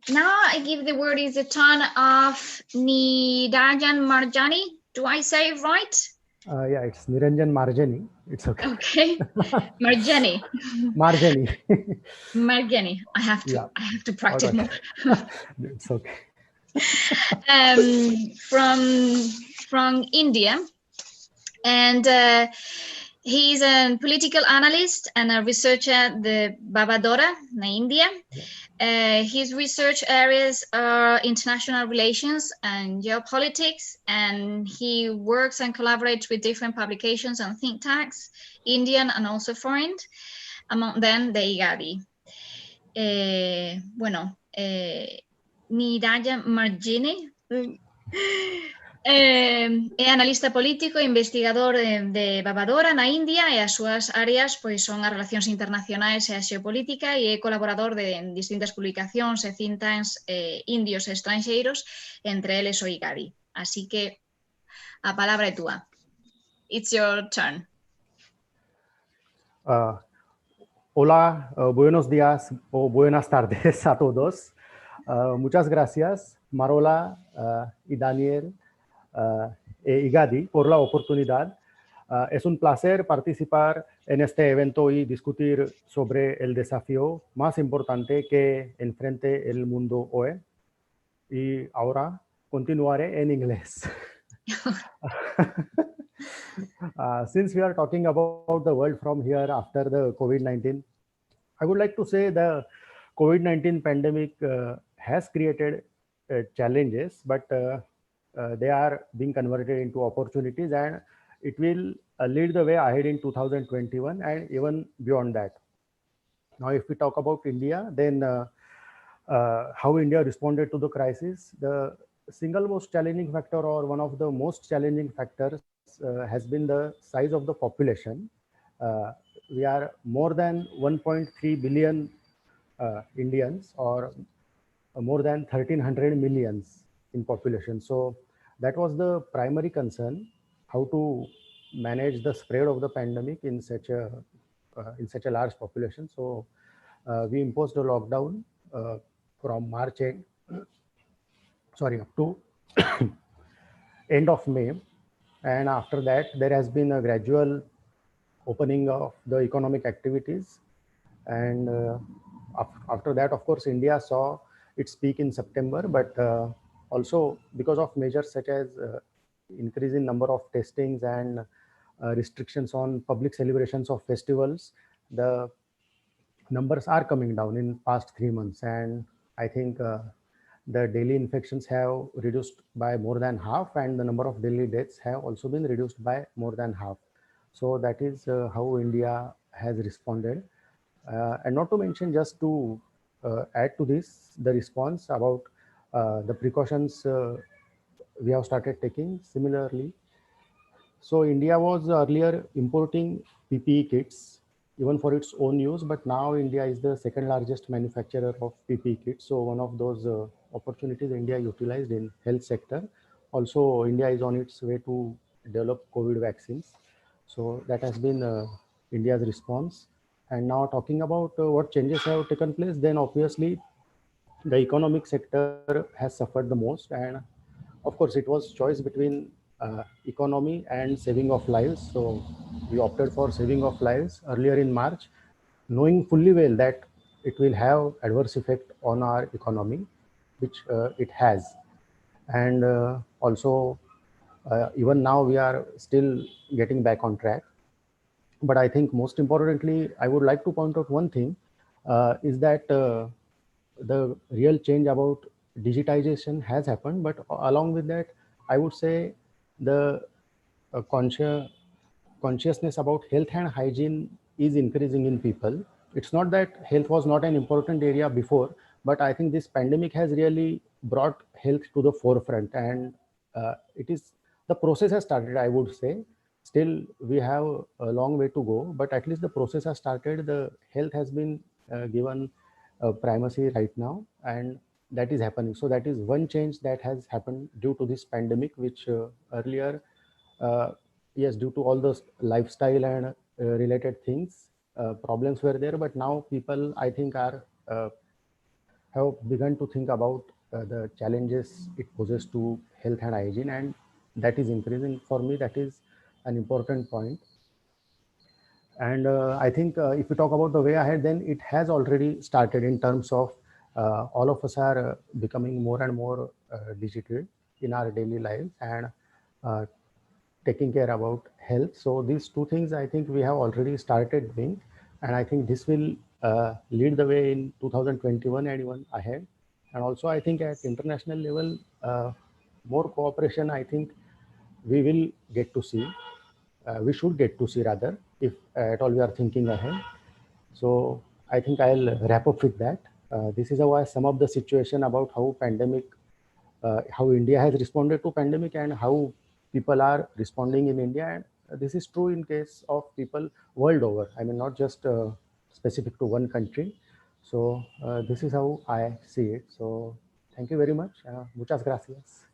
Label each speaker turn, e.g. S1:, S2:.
S1: Now I give the word is the turn of Nidajan Marjani. Do I say it right?
S2: Yeah, it's Niranjan Marjani. It's okay.
S1: Okay. Marjani.
S2: Marjani.
S1: Marjani. I have
S2: Yeah.
S1: to practice
S2: Okay.
S1: more.
S2: It's okay.
S1: From India, and he's a political analyst and a researcher at the Bavadora in India. His research areas are international relations and geopolitics, and he works and collaborates with different publications and think tanks, Indian and also foreign, among them the IGADI. Bueno, Niraya Marjini é analista político e investigador de Bavadora na India, e as súas áreas pois son as relacións internacionais e a xeopolítica, e é colaborador de distintas publicacións e think tanks indios e estranxeiros, entre eles o IGADI. Así que a palabra é túa. It's your turn.
S2: Hola, buenos días o buenas tardes a todos. Muchas gracias, Marola y Daniel e IGADI, por la oportunidad. Es un placer participar en este evento y discutir sobre el desafío más importante que enfrente el mundo hoy. Y ahora continuaré en inglés. Since we are talking about the world from here after the COVID-19, I would like to say the COVID-19 pandemic has created challenges, but they are being converted into opportunities, and it will lead the way ahead in 2021 and even beyond that. Now, if we talk about India, then how India responded to the crisis, the single most challenging factor, or one of the most challenging factors, has been the size of the population. We are more than 1.3 billion Indians, or more than 1300 millions in population. So that was the primary concern, how to manage the spread of the pandemic in such a large population. So we imposed a lockdown from March end, up to end of May. And after that, there has been a gradual opening of the economic activities. And after that, of course, India saw its peak in September, but also because of measures such as increase in number of testings and restrictions on public celebrations of festivals, the numbers are coming down in past 3 months. And I think the daily infections have reduced by more than half, and the number of daily deaths have also been reduced by more than half. So that is how India has responded. And not to mention, just to add to this, the response about the precautions we have started taking similarly. So India was earlier importing PPE kits even for its own use, but now India is the second largest manufacturer of PPE kits. So one of those opportunities India utilized in health sector. Also, India is on its way to develop COVID vaccines. So that has been India's response. And now talking about what changes have taken place, then obviously the economic sector has suffered the most. And of course, it was choice between economy and saving of lives. So we opted for saving of lives earlier in March, knowing fully well that it will have adverse effect on our economy, which it has. And also, even now we are still getting back on track. But I think most importantly, I would like to point out one thing, is that the real change about digitization has happened. But along with that, I would say the consciousness about health and hygiene is increasing in people. It's not that health was not an important area before, but I think this pandemic has really brought health to the forefront. And it is, the process has started, I would say. Still we have a long way to go, but at least the process has started. The health has been given primacy right now, and that is happening. So that is one change that has happened due to this pandemic, which earlier, yes, due to all those lifestyle and related things, problems were there, but now people, I think, are have begun to think about the challenges it poses to health and hygiene, and that is increasing. For me, that is an important point. And I think if we talk about the way ahead, then it has already started in terms of all of us are becoming more and more digital in our daily lives, and uh, taking care about health. So these two things I think we have already started doing, and I think this will lead the way in 2021 and even ahead. And also I think at international level, more cooperation I think we will get to see. We should get to see rather, if at all we are thinking ahead. So I think I'll wrap up with that. This is how I sum up the situation about how pandemic, how India has responded to pandemic and how people are responding in India. And this is true in case of people world over. I mean, not just specific to one country. So this is how I see it. So thank you very much. Muchas gracias.